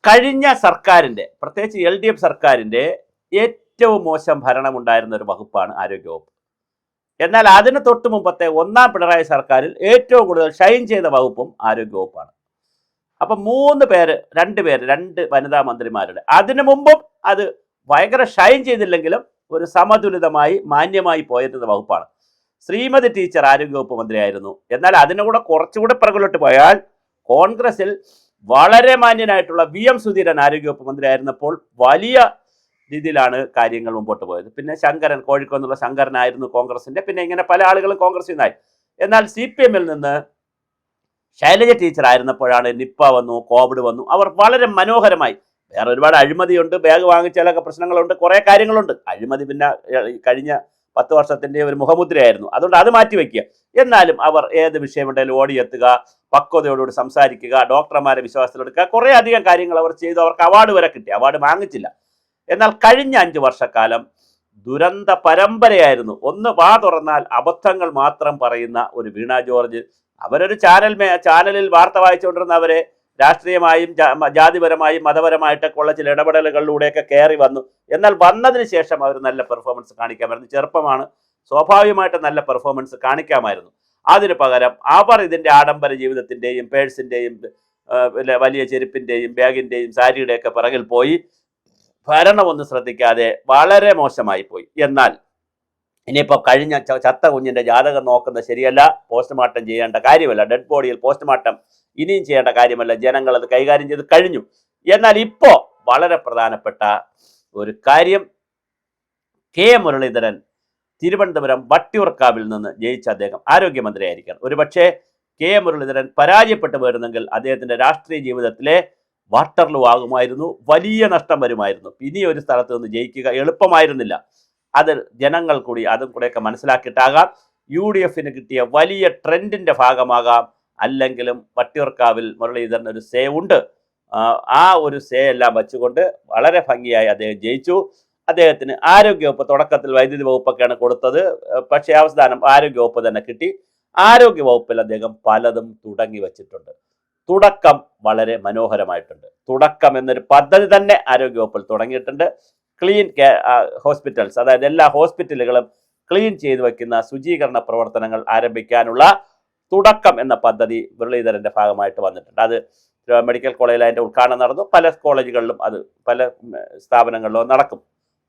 കഴിഞ്ഞ സർക്കാരിൻ്റെ, പ്രത്യേകിച്ച് LDF സർക്കാരിൻ്റെ ഏറ്റവും മോശം ഭരണമുണ്ടായിരുന്ന ഒരു വകുപ്പാണ് ആരോഗ്യവകുപ്പ്. എന്നാൽ അതിന് തൊട്ട് മുമ്പത്തെ ഒന്നാം പിണറായി സർക്കാരിൽ ഏറ്റവും കൂടുതൽ ഷൈൻ ചെയ്ത വകുപ്പും ആരോഗ്യവകുപ്പാണ്. അപ്പം രണ്ട് വനിതാ മന്ത്രിമാരുടെ, അതിനു മുമ്പും അത് ഭയങ്കര ഷൈൻ ചെയ്തില്ലെങ്കിലും ഒരു സമതുലിതമായി മാന്യമായി പോയിരുന്ന വകുപ്പാണ്. ശ്രീമതി ടീച്ചർ ആരോഗ്യവകുപ്പ് മന്ത്രിയായിരുന്നു. എന്നാൽ അതിനുകൂടെ കുറച്ചുകൂടെ പിറകിലോട്ട് പോയാൽ കോൺഗ്രസിൽ വളരെ മാന്യനായിട്ടുള്ള VM സുധീരൻ ആരോഗ്യവകുപ്പ് മന്ത്രിയായിരുന്നപ്പോൾ വലിയ രീതിയിലാണ് കാര്യങ്ങൾ മുമ്പോട്ട് പോയത്. പിന്നെ ശങ്കരൻ, കോഴിക്കോടുള്ള ശങ്കരനായിരുന്നു കോൺഗ്രസിൻ്റെ. പിന്നെ ഇങ്ങനെ പല ആളുകളും കോൺഗ്രസിൽ നിന്നായി. എന്നാൽ CPM-ൽ നിന്ന് ശൈലജ ടീച്ചർ ആയിരുന്നപ്പോഴാണ് നിപ്പ വന്നു, കോവിഡ് വന്നു. അവർ വളരെ മനോഹരമായി, വേറെ ഒരുപാട് അഴിമതിയുണ്ട്, ബാഗ് വാങ്ങിച്ചാലൊക്കെ പ്രശ്നങ്ങളുണ്ട്, കുറേ കാര്യങ്ങളുണ്ട്. അഴിമതി പിന്നെ കഴിഞ്ഞ 10 വർഷത്തിൻ്റെ ഒരു മുഖമുദ്രയായിരുന്നു. അതുകൊണ്ട് അത് മാറ്റിവെക്കുക. എന്നാലും അവർ ഏത് വിഷയമുണ്ടെങ്കിലും ഓടിയെത്തുക, പക്വതയോടുകൂടി സംസാരിക്കുക, ഡോക്ടർമാരെ വിശ്വാസത്തിലെടുക്കുക, കുറേ അധികം കാര്യങ്ങൾ അവർ ചെയ്തു. അവർക്ക് അവാർഡ് വരെ കിട്ടി. അവാർഡ് വാങ്ങിച്ചില്ല. എന്നാൽ കഴിഞ്ഞ 5 വർഷക്കാലം ദുരന്ത പരമ്പരയായിരുന്നു. ഒന്ന് വാ തുറന്നാൽ അബദ്ധങ്ങൾ മാത്രം പറയുന്ന ഒരു വീണ ജോർജ്. അവരൊരു ചാനലിൽ വാർത്ത വായിച്ചുകൊണ്ടിരുന്നവരെ രാഷ്ട്രീയമായും ജാതിപരമായും മതപരമായിട്ടൊക്കെ ഉള്ള ചില ഇടപെടലുകളിലൂടെയൊക്കെ കയറി വന്നു. എന്നാൽ വന്നതിന് ശേഷം അവർ നല്ല പെർഫോമൻസ് കാണിക്കാമായിരുന്നു. ചെറുപ്പമാണ്, സ്വാഭാവികമായിട്ട് നല്ല പെർഫോമൻസ് കാണിക്കാമായിരുന്നു. അതിന് പകരം അവർ ഇതിൻ്റെ ആഡംബര ജീവിതത്തിൻ്റെയും പേഴ്സിൻ്റെയും വലിയ ചെരുപ്പിൻ്റെയും ബാഗിൻ്റെയും സാരിയുടെയൊക്കെ പിറകിൽ പോയി ഭരണമൊന്നും ശ്രദ്ധിക്കാതെ വളരെ മോശമായി പോയി. എന്നാൽ ഇനിയിപ്പോൾ കഴിഞ്ഞ ചത്ത കുഞ്ഞിൻ്റെ ജാതകം നോക്കുന്നത് ശരിയല്ല, പോസ്റ്റ്മോർട്ടം ചെയ്യേണ്ട കാര്യമല്ല, ഡെഡ് ബോഡിയിൽ പോസ്റ്റ്മോർട്ടം ഇനിയും ചെയ്യേണ്ട കാര്യമല്ല, ജനങ്ങളത് കൈകാര്യം ചെയ്ത് കഴിഞ്ഞു. എന്നാൽ ഇപ്പോൾ വളരെ പ്രധാനപ്പെട്ട ഒരു കാര്യം, K മുരളീധരൻ തിരുവനന്തപുരം വട്ടിയൂർക്കാവിൽ നിന്ന് ജയിച്ച അദ്ദേഹം ആരോഗ്യമന്ത്രിയായിരിക്കണം. ഒരുപക്ഷെ K മുരളീധരൻ പരാജയപ്പെട്ടു വരുന്നെങ്കിൽ അദ്ദേഹത്തിൻ്റെ രാഷ്ട്രീയ ജീവിതത്തിലെ വാട്ടർലൂ ആകുമായിരുന്നു, വലിയ നഷ്ടം വരുമായിരുന്നു. ഇനി ഒരു സ്ഥലത്ത് നിന്ന് ജയിക്കുക എളുപ്പമായിരുന്നില്ല. അത് ജനങ്ങൾ കൂടി അതും കൂടെയൊക്കെ മനസ്സിലാക്കിയിട്ടാകാം. UDFന് കിട്ടിയ വലിയ ട്രെൻഡിൻ്റെ ഭാഗമാകാം. അല്ലെങ്കിലും വട്ടിയൂർക്കാവിൽ മുരളീധരൻ ഒരു സേ ഉണ്ട്. ആ ഒരു സേ എല്ലാം വച്ചുകൊണ്ട് വളരെ ഭംഗിയായി അദ്ദേഹം ജയിച്ചു. അദ്ദേഹത്തിന് ആരോഗ്യവകുപ്പ് തുടക്കത്തിൽ വൈദ്യുതി വകുപ്പൊക്കെയാണ് കൊടുത്തത്. പക്ഷേ അവസാനം ആരോഗ്യവകുപ്പ് തന്നെ കിട്ടി. ആരോഗ്യവകുപ്പിൽ അദ്ദേഹം പലതും തുടങ്ങി വച്ചിട്ടുണ്ട്. തുടക്കം വളരെ മനോഹരമായിട്ടുണ്ട്. തുടക്കം എന്നൊരു പദ്ധതി തന്നെ ആരോഗ്യവകുപ്പിൽ തുടങ്ങിയിട്ടുണ്ട്. ക്ലീൻ ഹോസ്പിറ്റൽസ്, അതായത് എല്ലാ ഹോസ്പിറ്റലുകളും ക്ലീൻ ചെയ്തു വയ്ക്കുന്ന ശുചീകരണ പ്രവർത്തനങ്ങൾ ആരംഭിക്കാനുള്ള തുടക്കം എന്ന പദ്ധതി മുരളീധരൻ്റെ ഭാഗമായിട്ട് വന്നിട്ടുണ്ട്. അത് മെഡിക്കൽ കോളേജിൽ അതിൻ്റെ ഉദ്ഘാടനം നടന്നു. പല കോളേജുകളിലും അത് പല സ്ഥാപനങ്ങളിലും നടക്കും.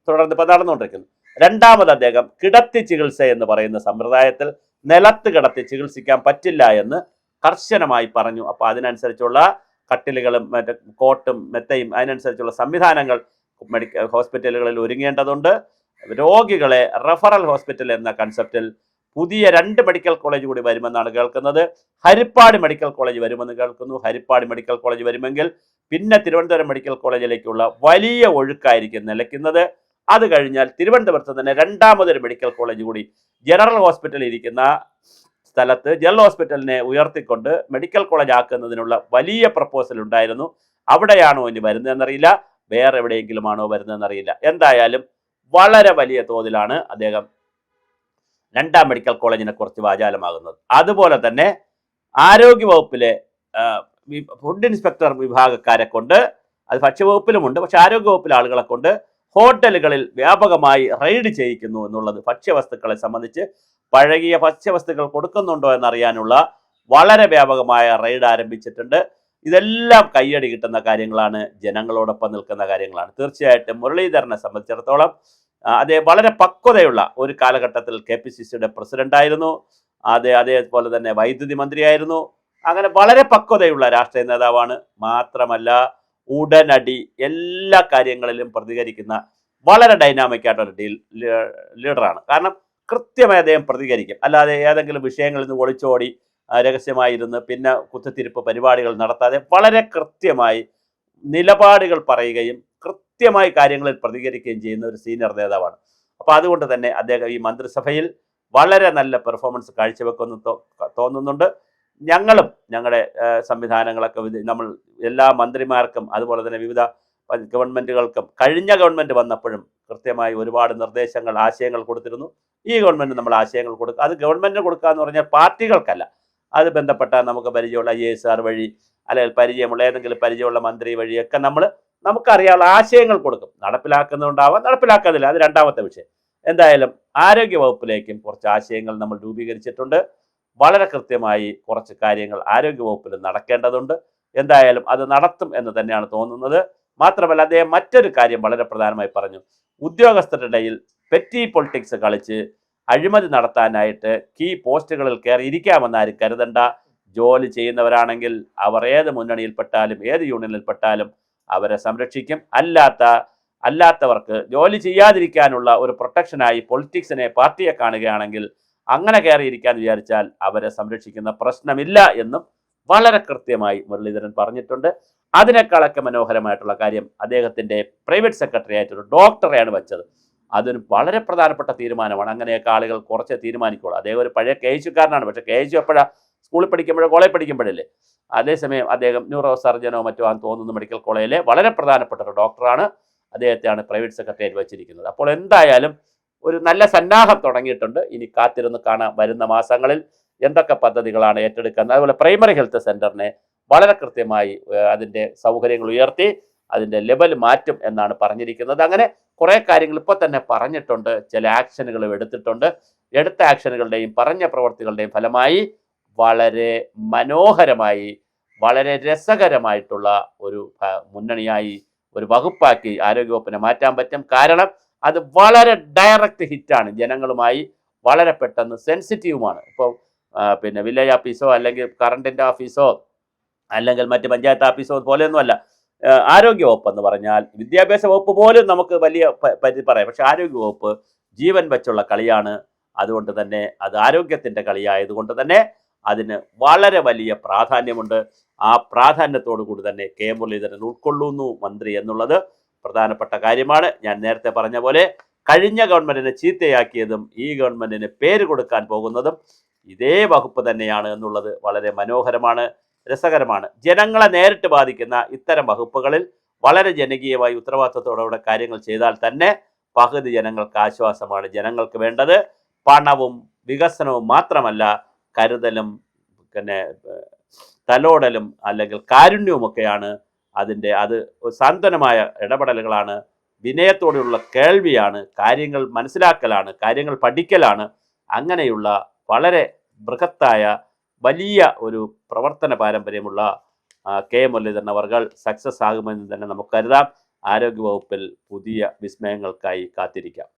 തുടർന്ന് ഇപ്പോൾ നടന്നുകൊണ്ടിരിക്കുന്നു. രണ്ടാമത് അദ്ദേഹം കിടത്തി ചികിത്സ എന്ന് പറയുന്ന സമ്പ്രദായത്തിൽ നിലത്ത് കിടത്തി ചികിത്സിക്കാൻ പറ്റില്ല എന്ന് കർശനമായി പറഞ്ഞു. അപ്പോൾ അതിനനുസരിച്ചുള്ള കട്ടിലുകളും മറ്റേ കോട്ടും മെത്തയും അതിനനുസരിച്ചുള്ള സംവിധാനങ്ങൾ മെഡിക്കൽ ഹോസ്പിറ്റലുകളിൽ ഒരുങ്ങേണ്ടതുണ്ട്. രോഗികളെ റെഫറൽ ഹോസ്പിറ്റൽ എന്ന കൺസെപ്റ്റിൽ പുതിയ 2 മെഡിക്കൽ കോളേജ് കൂടി വരുമെന്നാണ് കേൾക്കുന്നത്. ഹരിപ്പാട് മെഡിക്കൽ കോളേജ് വരുമെന്ന് കേൾക്കുന്നു. ഹരിപ്പാട് മെഡിക്കൽ കോളേജ് വരുമെങ്കിൽ പിന്നെ തിരുവനന്തപുരം മെഡിക്കൽ കോളേജിലേക്കുള്ള വലിയ ഒഴുക്കായിരിക്കും നിലയ്ക്കുന്നത്. അത് കഴിഞ്ഞാൽ തിരുവനന്തപുരത്ത് തന്നെ രണ്ടാമതൊരു മെഡിക്കൽ കോളേജ് കൂടി ജനറൽ ഹോസ്പിറ്റൽ ഇരിക്കുന്ന സ്ഥലത്ത് ജനറൽ ഹോസ്പിറ്റലിനെ ഉയർത്തിക്കൊണ്ട് മെഡിക്കൽ കോളേജ് ആക്കുന്നതിനുള്ള വലിയ പ്രപ്പോസൽ ഉണ്ടായിരുന്നു. അവിടെയാണോ ഇനി വരുന്നതെന്നറിയില്ല, വേറെ എവിടെയെങ്കിലുമാണോ വരുന്നതെന്നറിയില്ല. എന്തായാലും വളരെ വലിയ തോതിലാണ് അദ്ദേഹം 2ാം മെഡിക്കൽ കോളേജിനെ കുറിച്ച് വാചാലമാകുന്നത്. അതുപോലെ തന്നെ ആരോഗ്യവകുപ്പിലെ ഫുഡ് ഇൻസ്പെക്ടർ വിഭാഗക്കാരെ കൊണ്ട്, അത് ഭക്ഷ്യവകുപ്പിലുമുണ്ട്, പക്ഷെ ആരോഗ്യവകുപ്പിലെ ആളുകളെ കൊണ്ട് ഹോട്ടലുകളിൽ വ്യാപകമായി റെയ്ഡ് ചെയ്യിക്കുന്നു എന്നുള്ളത് ഭക്ഷ്യവസ്തുക്കളെ സംബന്ധിച്ച് പഴകിയ ഭക്ഷ്യവസ്തുക്കൾ കൊടുക്കുന്നുണ്ടോ എന്നറിയാനുള്ള വളരെ വ്യാപകമായ റെയ്ഡ് ആരംഭിച്ചിട്ടുണ്ട്. ഇതെല്ലാം കയ്യടി കിട്ടുന്ന കാര്യങ്ങളാണ്, ജനങ്ങളോടൊപ്പം നിൽക്കുന്ന കാര്യങ്ങളാണ്. തീർച്ചയായിട്ടും മുരളീധരനെ സംബന്ധിച്ചിടത്തോളം അദ്ദേഹം വളരെ പക്വതയുള്ള ഒരു കാലഘട്ടത്തിൽ KPCCയുടെ പ്രസിഡന്റായിരുന്നു. അതേപോലെ തന്നെ വൈദ്യുതി മന്ത്രിയായിരുന്നു. അങ്ങനെ വളരെ പക്വതയുള്ള രാഷ്ട്രീയ നേതാവാണ്. മാത്രമല്ല ഉടനടി എല്ലാ കാര്യങ്ങളിലും പ്രതികരിക്കുന്ന വളരെ ഡൈനാമിക് ആയിട്ടൊരു ലീഡറാണ്. കാരണം കൃത്യമായി അദ്ദേഹം പ്രതികരിക്കും. അല്ലാതെ ഏതെങ്കിലും വിഷയങ്ങളിൽ നിന്ന് ഒളിച്ചോടി രഹസ്യമായിരുന്ന് പിന്നെ കുത്തിത്തിരിപ്പ് പരിപാടികൾ നടത്താതെ വളരെ കൃത്യമായി നിലപാടുകൾ പറയുകയും കൃത്യമായി കാര്യങ്ങളിൽ പ്രതികരിക്കുകയും ചെയ്യുന്ന ഒരു സീനിയർ നേതാവാണ്. അപ്പോൾ അതുകൊണ്ട് തന്നെ അദ്ദേഹം ഈ മന്ത്രിസഭയിൽ വളരെ നല്ല പെർഫോമൻസ് കാഴ്ചവെക്കുമെന്ന് തോന്നുന്നുണ്ട്. ഞങ്ങളും ഞങ്ങളുടെ സംവിധാനങ്ങളൊക്കെ നമ്മൾ എല്ലാ മന്ത്രിമാർക്കും അതുപോലെ തന്നെ വിവിധ ഗവൺമെൻറ്റുകൾക്കും കഴിഞ്ഞ ഗവൺമെൻറ് വന്നപ്പോഴും കൃത്യമായി ഒരുപാട് നിർദ്ദേശങ്ങൾ, ആശയങ്ങൾ കൊടുത്തിരുന്നു. ഈ ഗവൺമെൻറ് നമ്മൾ ആശയങ്ങൾ കൊടുക്കുക. അത് ഗവൺമെൻറ്റിന് കൊടുക്കുക എന്ന് പറഞ്ഞാൽ പാർട്ടികൾക്കല്ല, അത് ബന്ധപ്പെട്ട നമുക്ക് പരിചയമുള്ള IAS വഴി അല്ലെങ്കിൽ പരിചയമുള്ള ഏതെങ്കിലും പരിചയമുള്ള മന്ത്രി വഴിയൊക്കെ നമുക്കറിയാവുന്ന ആശയങ്ങൾ കൊടുക്കും. നടപ്പിലാക്കുന്നുണ്ടാവാം, നടപ്പിലാക്കാതില്ല, അത് രണ്ടാമത്തെ വിഷയം. എന്തായാലും ആരോഗ്യ വകുപ്പിലേക്കും കുറച്ച് ആശയങ്ങൾ നമ്മൾ രൂപീകരിച്ചിട്ടുണ്ട്. വളരെ കൃത്യമായി കുറച്ച് കാര്യങ്ങൾ ആരോഗ്യ വകുപ്പിൽ നടക്കേണ്ടതുണ്ട്. എന്തായാലും അത് നടത്തും എന്ന് തന്നെയാണ് തോന്നുന്നത്. മാത്രമല്ല അദ്ദേഹം മറ്റൊരു കാര്യം വളരെ പ്രധാനമായി പറഞ്ഞു. ഉദ്യോഗസ്ഥരുടെ ഇടയിൽ പെറ്റി പൊളിറ്റിക്സ് കളിച്ച് അഴിമതി നടത്താനായിട്ട് കീ പോസ്റ്റുകളിൽ കയറി ഇരിക്കാമെന്ന് ആരും കരുതണ്ട. ജോലി ചെയ്യുന്നവരാണെങ്കിൽ അവർ ഏത് മുന്നണിയിൽപ്പെട്ടാലും ഏത് യൂണിയനിൽപ്പെട്ടാലും അവരെ സംരക്ഷിക്കും. അല്ലാത്തവർക്ക് ജോലി ചെയ്യാതിരിക്കാനുള്ള ഒരു പ്രൊട്ടക്ഷനായി പൊളിറ്റിക്സിനെ, പാർട്ടിയെ കാണുകയാണെങ്കിൽ അങ്ങനെ കയറിയിരിക്കാൻ വിചാരിച്ചാൽ അവരെ സംരക്ഷിക്കുന്ന പ്രശ്നമില്ല എന്നും വളരെ കൃത്യമായി മുരളീധരൻ പറഞ്ഞിട്ടുണ്ട്. അതിനേക്കാളൊക്കെ മനോഹരമായിട്ടുള്ള കാര്യം അദ്ദേഹത്തിൻ്റെ പ്രൈവറ്റ് സെക്രട്ടറി ആയിട്ടൊരു ഡോക്ടറെയാണ് വെച്ചത്. അതൊരു വളരെ പ്രധാനപ്പെട്ട തീരുമാനമാണ്. അങ്ങനെയൊക്കെ ആളുകൾ കുറച്ച് തീരുമാനിക്കുള്ളൂ. അദ്ദേഹം ഒരു പഴയ KSUക്കാരനാണ്. പക്ഷേ KSU എപ്പോഴാണ്? സ്കൂളിൽ പഠിക്കുമ്പോഴോ കോളേജ് പഠിക്കുമ്പോഴല്ലേ. അതേസമയം അദ്ദേഹം ന്യൂറോ സർജനോ മറ്റോ ആണെന്ന് തോന്നുന്നു മെഡിക്കൽ കോളേജിലെ വളരെ പ്രധാനപ്പെട്ട ഒരു ഡോക്ടറാണ്. അദ്ദേഹത്തെയാണ് പ്രൈവറ്റ് സെക്രട്ടറി ആയിട്ട് വെച്ചിരിക്കുന്നത്. അപ്പോൾ എന്തായാലും ഒരു നല്ല സന്നാഹം തുടങ്ങിയിട്ടുണ്ട്. ഇനി കാത്തിരുന്ന് കാണാം വരുന്ന മാസങ്ങളിൽ എന്തൊക്കെ പദ്ധതികളാണ് ഏറ്റെടുക്കുന്നത്. അതുപോലെ പ്രൈമറി ഹെൽത്ത് സെന്ററിനെ വളരെ കൃത്യമായി അതിൻ്റെ സൗകര്യങ്ങൾ ഉയർത്തി അതിൻ്റെ ലെവൽ മാറ്റും എന്നാണ് പറഞ്ഞിരിക്കുന്നത്. അങ്ങനെ കുറേ കാര്യങ്ങൾ ഇപ്പോൾ തന്നെ പറഞ്ഞിട്ടുണ്ട്. ചില ആക്ഷനുകളും എടുത്തിട്ടുണ്ട്. എടുത്ത ആക്ഷനുകളുടെയും പറഞ്ഞ പ്രവർത്തികളുടെയും ഫലമായി വളരെ മനോഹരമായി, വളരെ രസകരമായിട്ടുള്ള ഒരു മുന്നണിയായി, ഒരു വകുപ്പാക്കി ആരോഗ്യവകുപ്പിനെ മാറ്റാൻ പറ്റും. കാരണം അത് വളരെ ഡയറക്റ്റ് ഹിറ്റാണ്. ജനങ്ങളുമായി വളരെ പെട്ടെന്ന് സെൻസിറ്റീവുമാണ്. ഇപ്പോൾ പിന്നെ വില്ലേജ് ഓഫീസോ അല്ലെങ്കിൽ കറണ്ടിൻ്റെ ഓഫീസോ അല്ലെങ്കിൽ മറ്റ് പഞ്ചായത്ത് ഓഫീസോ പോലെയൊന്നുമല്ല ആരോഗ്യ വകുപ്പ് എന്ന് പറഞ്ഞാൽ. വിദ്യാഭ്യാസ വകുപ്പ് പോലും നമുക്ക് വലിയ പരിധി പറയാം. പക്ഷെ ആരോഗ്യ വകുപ്പ് ജീവൻ വെച്ചുള്ള കളിയാണ്. അതുകൊണ്ട് തന്നെ അത് ആരോഗ്യത്തിൻ്റെ കളിയായതുകൊണ്ട് തന്നെ അതിന് വളരെ വലിയ പ്രാധാന്യമുണ്ട്. ആ പ്രാധാന്യത്തോടു കൂടി തന്നെ കെ മുരളീധരൻ ഉൾക്കൊള്ളുന്നു മന്ത്രി എന്നുള്ളത് പ്രധാനപ്പെട്ട കാര്യമാണ്. ഞാൻ നേരത്തെ പറഞ്ഞ പോലെ കഴിഞ്ഞ ഗവൺമെന്റിനെ ചീത്തയാക്കിയതും ഈ ഗവൺമെന്റിന് പേര് കൊടുക്കാൻ പോകുന്നതും ഇതേ വകുപ്പ് തന്നെയാണ് എന്നുള്ളത് വളരെ മനോഹരമാണ്, രസകരമാണ്. ജനങ്ങളെ നേരിട്ട് ബാധിക്കുന്ന ഇത്തരം വകുപ്പുകളിൽ വളരെ ജനകീയമായി ഉത്തരവാദിത്വത്തോടെ കാര്യങ്ങൾ ചെയ്താൽ തന്നെ പകുതി ജനങ്ങൾക്ക് ആശ്വാസമാണ്. ജനങ്ങൾക്ക് വേണ്ടത് പണവും വികസനവും മാത്രമല്ല, കരുതലും പിന്നെ തലോടലും അല്ലെങ്കിൽ കാരുണ്യവുമൊക്കെയാണ്. അത് സാന്ത്വനമായ ഇടപെടലുകളാണ്, വിനയത്തോടെയുള്ള കേൾവിയാണ്, കാര്യങ്ങൾ മനസ്സിലാക്കലാണ്, കാര്യങ്ങൾ പഠിക്കലാണ്. അങ്ങനെയുള്ള വളരെ ബൃഹത്തായ വലിയ ഒരു പ്രവർത്തന പാരമ്പര്യമുള്ള കെ മുരളീധരൻ അവർകൾ സക്സസ് ആകുമെന്ന് തന്നെ നമുക്ക് കരുതാം. ആരോഗ്യവകുപ്പിൽ പുതിയ വിസ്മയങ്ങൾക്കായി കാത്തിരിക്കാം.